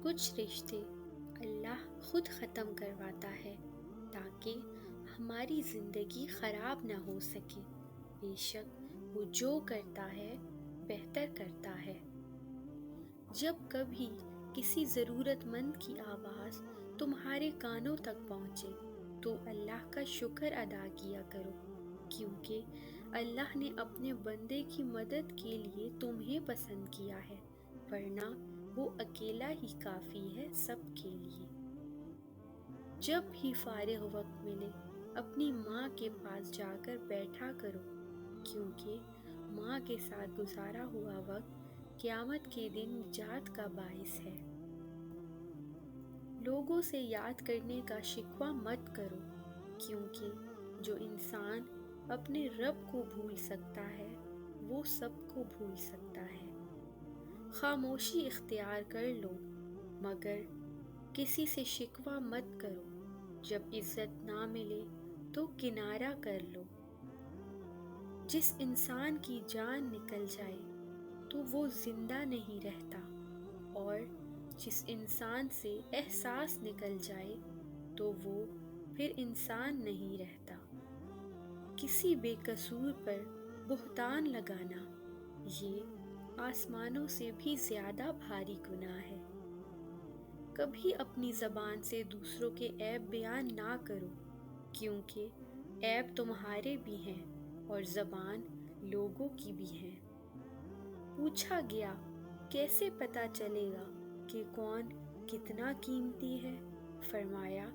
کچھ رشتے اللہ خود ختم کرواتا ہے تاکہ ہماری زندگی خراب نہ ہو سکے۔ بے شک وہ جو کرتا ہے بہتر کرتا ہے۔ جب کبھی کسی ضرورت مند کی آواز تمہارے کانوں تک پہنچے تو اللہ کا شکر ادا کیا کرو، کیونکہ اللہ نے اپنے بندے کی مدد کے لیے تمہیں پسند کیا ہے، ورنہ وہ اکیلا ہی کافی ہے سب کے لیے۔ جب بھی فارغ وقت ملے اپنی ماں کے پاس جا کر بیٹھا کرو، کیونکہ ماں کے ساتھ گزارا ہوا وقت قیامت کے دن نجات کا باعث ہے۔ لوگوں سے یاد کرنے کا شکوہ مت کرو، کیونکہ جو انسان اپنے رب کو بھول سکتا ہے وہ سب کو بھول سکتا ہے۔ خاموشی اختیار کر لو، مگر کسی سے شکوہ مت کرو۔ جب عزت نہ ملے تو کنارہ کر لو۔ جس انسان کی جان نکل جائے تو وہ زندہ نہیں رہتا، اور جس انسان سے احساس نکل جائے تو وہ پھر انسان نہیں رہتا۔ کسی بے قصور پر بہتان لگانا یہ آسمانوں سے بھی زیادہ بھاری گناہ ہے۔ کبھی اپنی زبان سے دوسروں کے عیب بیان نہ کرو، کیونکہ عیب تمہارے بھی ہیں اور زبان لوگوں کی بھی ہے۔ پوچھا گیا، کیسے پتہ چلے گا کہ کون کتنا قیمتی ہے؟ فرمایا،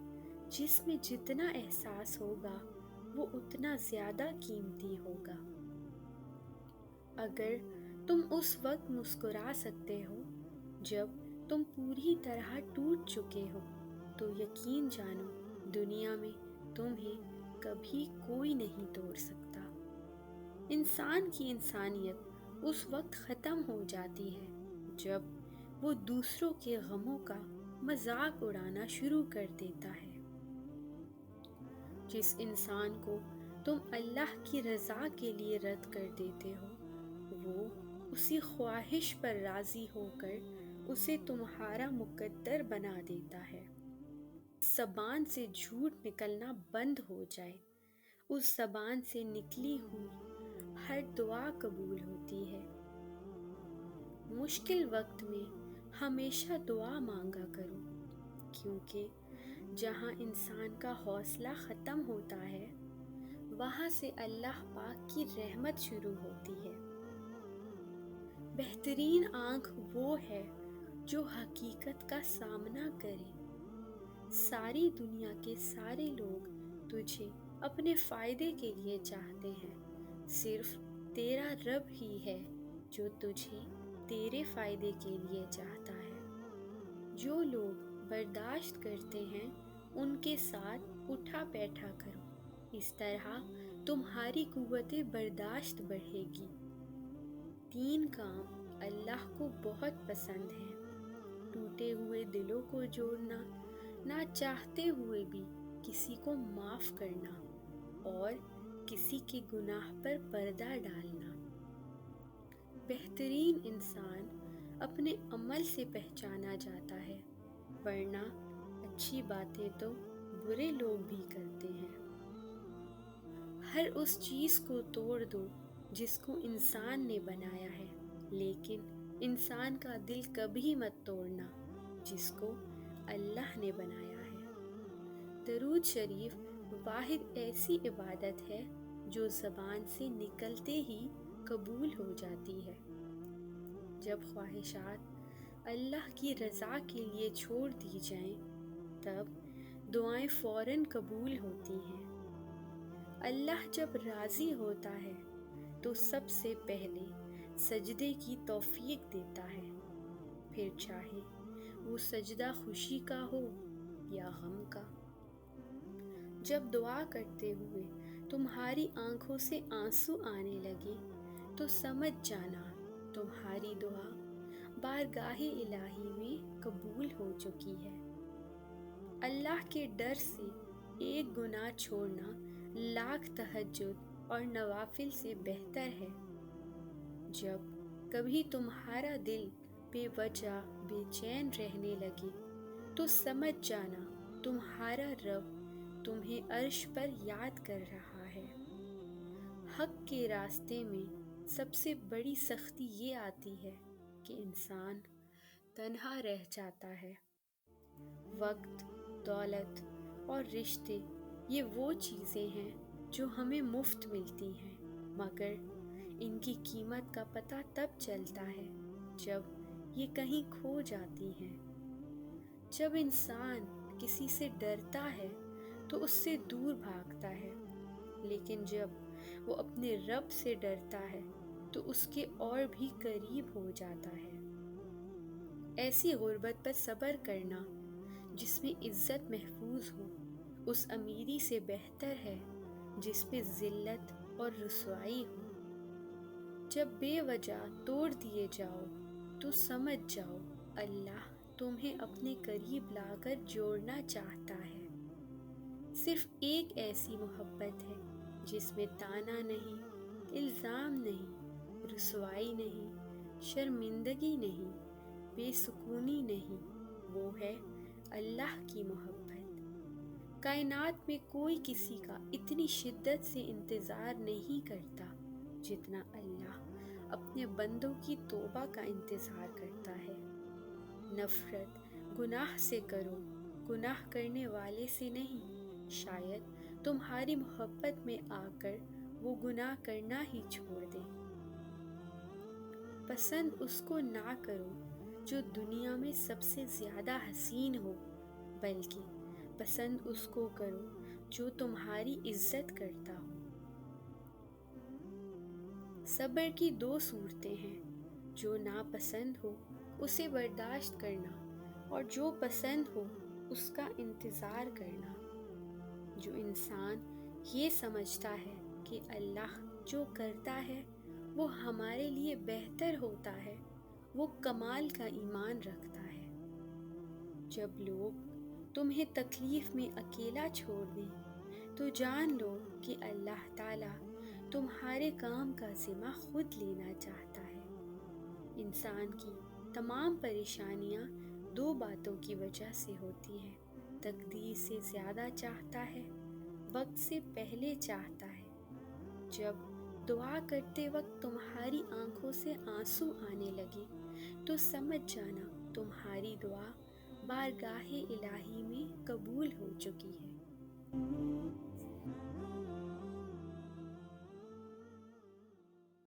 جس میں جتنا احساس ہوگا وہ اتنا زیادہ قیمتی ہوگا۔ اگر تم اس وقت مسکرا سکتے ہو جب تم پوری طرح ٹوٹ چکے ہو تو یقین جانو دنیا میں تمہیں کبھی کوئی نہیں توڑ سکتا۔ انسان کی انسانیت اس وقت ختم ہو جاتی ہے جب وہ دوسروں کے غموں کا مذاق اڑانا شروع کر دیتا ہے۔ جس انسان کو تم اللہ کی رضا کے لیے رد کر دیتے ہو وہ اسی خواہش پر راضی ہو کر اسے تمہارا مقدر بنا دیتا ہے۔ زبان سے جھوٹ نکلنا بند ہو جائے، اس زبان سے نکلی ہوئی ہر دعا قبول ہوتی ہے۔ مشکل وقت میں ہمیشہ دعا مانگا کرو، کیونکہ جہاں انسان کا حوصلہ ختم ہوتا ہے وہاں سے اللہ پاک کی رحمت شروع ہوتی ہے۔ بہترین آنکھ وہ ہے جو حقیقت کا سامنا کرے۔ ساری دنیا کے سارے لوگ تجھے اپنے فائدے کے لیے چاہتے ہیں، صرف تیرا رب ہی ہے جو تجھے تیرے فائدے کے لیے چاہتا ہے۔ جو لوگ برداشت کرتے ہیں ان کے ساتھ اٹھا بیٹھا کرو، اس طرح تمہاری قوت برداشت بڑھے گی۔ 3 کام اللہ کو بہت پسند ہیں: ٹوٹے ہوئے دلوں کو جوڑنا، نہ چاہتے ہوئے بھی کسی کو معاف کرنا، اور کسی کے گناہ پر پردہ ڈالنا۔ بہترین انسان اپنے عمل سے پہچانا جاتا ہے، ورنہ اچھی باتیں تو برے لوگ بھی کرتے ہیں۔ ہر اس چیز کو توڑ دو جس کو انسان نے بنایا ہے، لیکن انسان کا دل کبھی مت توڑنا جس کو اللہ نے بنایا ہے۔ درود شریف واحد ایسی عبادت ہے جو زبان سے نکلتے ہی قبول ہو جاتی ہے۔ جب خواہشات اللہ کی رضا کے لیے چھوڑ دی جائیں تب دعائیں فوراً قبول ہوتی ہیں۔ اللہ جب راضی ہوتا ہے تو سب سے پہلے سجدے کی توفیق دیتا ہے، پھر چاہے وہ سجدہ خوشی کا ہو یا غم کا۔ جب دعا کرتے ہوئے تمہاری آنکھوں سے آنسو آنے لگے تو سمجھ جانا تمہاری دعا بارگاہ الہی میں قبول ہو چکی ہے۔ اللہ کے ڈر سے ایک گناہ چھوڑنا لاکھ تہجد اور نوافل سے بہتر ہے۔ جب کبھی تمہارا دل بے وجہ بے چین رہنے لگے تو سمجھ جانا تمہارا رب تمہیں عرش پر یاد کر رہا ہے۔ حق کے راستے میں سب سے بڑی سختی یہ آتی ہے کہ انسان تنہا رہ جاتا ہے۔ وقت، دولت اور رشتے یہ وہ چیزیں ہیں جو ہمیں مفت ملتی ہیں، مگر ان کی قیمت کا پتہ تب چلتا ہے جب یہ کہیں کھو جاتی ہیں۔ جب انسان کسی سے ڈرتا ہے تو اس سے دور بھاگتا ہے، لیکن جب وہ اپنے رب سے ڈرتا ہے تو اس کے اور بھی قریب ہو جاتا ہے۔ ایسی غربت پر صبر کرنا جس میں عزت محفوظ ہو اس امیری سے بہتر ہے جس میں ذلت اور رسوائی ہو۔ جب بے وجہ توڑ دیے جاؤ تو سمجھ جاؤ اللہ تمہیں اپنے قریب لا کر جوڑنا چاہتا ہے۔ صرف ایک ایسی محبت ہے جس میں طعنہ نہیں، الزام نہیں، رسوائی نہیں، شرمندگی نہیں، بے سکونی نہیں، وہ ہے اللہ کی محبت۔ کائنات میں کوئی کسی کا اتنی شدت سے انتظار نہیں کرتا جتنا اللہ اپنے بندوں کی توبہ کا انتظار کرتا ہے۔ نفرت گناہ سے کرو، گناہ کرنے والے سے نہیں، شاید تمہاری محبت میں آ کر وہ گناہ کرنا ہی چھوڑ دے۔ پسند اس کو نہ کرو جو دنیا میں سب سے زیادہ حسین ہو، بلکہ پسند اس کو کرو جو تمہاری عزت کرتا ہو۔ صبر کی دو صورتیں ہیں، جو ناپسند ہو اسے برداشت کرنا اور جو پسند ہو اس کا انتظار کرنا۔ جو انسان یہ سمجھتا ہے کہ اللہ جو کرتا ہے وہ ہمارے لیے بہتر ہوتا ہے، وہ کمال کا ایمان رکھتا ہے۔ جب لوگ تمہیں تکلیف میں اکیلا چھوڑ دیں تو جان لو کہ اللہ تعالیٰ تمہارے کام کا ذمہ خود لینا چاہتا ہے۔ انسان کی تمام پریشانیاں دو باتوں کی وجہ سے ہوتی ہیں: تقدیر سے زیادہ چاہتا ہے، وقت سے پہلے چاہتا ہے۔ جب دعا کرتے وقت تمہاری آنکھوں سے آنسو آنے لگے تو سمجھ جانا تمہاری دعا بارگاہ الہی میں قبول ہو چکی ہے۔